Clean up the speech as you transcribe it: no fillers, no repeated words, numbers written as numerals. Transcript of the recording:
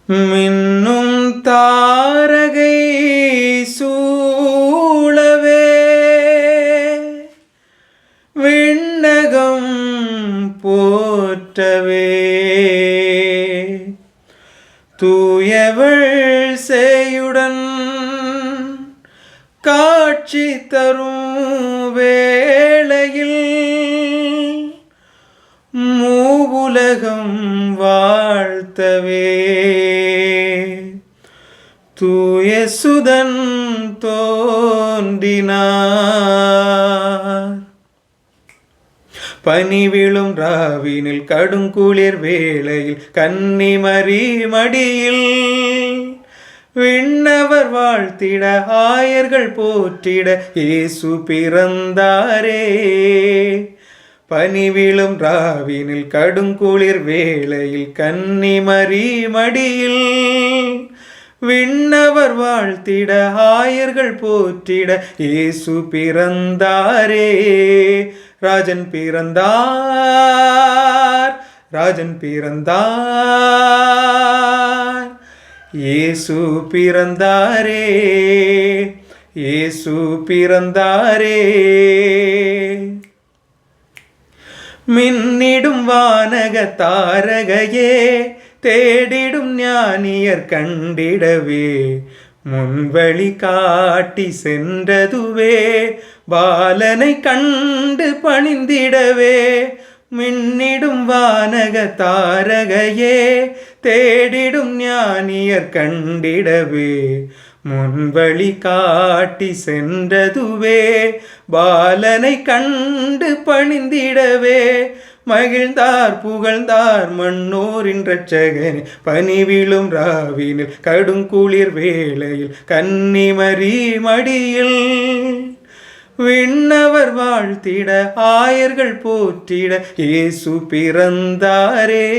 மின்னும் தாரகை சூழவே விண்ணகம் போற்றவே தூயவள் செய்யுடன் காட்சி தரும் வேளையில் மூவுலகம் வாழ்த்தவே தூய சுதன் தோன்றினார். பனி விழும் ராவினில் கடுங்குளிர் வேளையில் கன்னிமரி மடியில் விண்ணவர் வாழ்த்திட ஆயர்கள் போற்றிட இயேசு பிறந்தாரே. பனி விழும் ராவினில் கடுங்குளிர் வேளையில் கன்னிமரி மடியில் விண்ணவர் வாழ்த்திட ஆயர்கள் போற்றிட இயேசு பிறந்தாரே. ராஜன் பிறந்தார், ராஜன் பிறந்தார், இயேசு பிறந்தாரே, இயேசு பிறந்தாரே. மின்னிடும் வானக தாரகையே தேடிடும் ஞானியர் கண்டிடவே முன்வழி காட்டி சென்றதுவே பாலனை கண்டு பணிந்திடவே. மின்னிடும் வானக தாரகையே தேடிடும் ஞானியர் கண்டிடவே முன்வழி காட்டி சென்றதுவே பாலனை கண்டு பணிந்திடவே. மகிழ்ந்தார் புகழ்ந்தார் மன்னோரின் இரட்சகனே பனி விழும் ராவினில் கடுங்குளிர் வேளையில் கன்னிமரி மடியில் விண்ணவர் வாழ்த்திட ஆயர்கள் போற்றிட இயேசு பிறந்தாரே.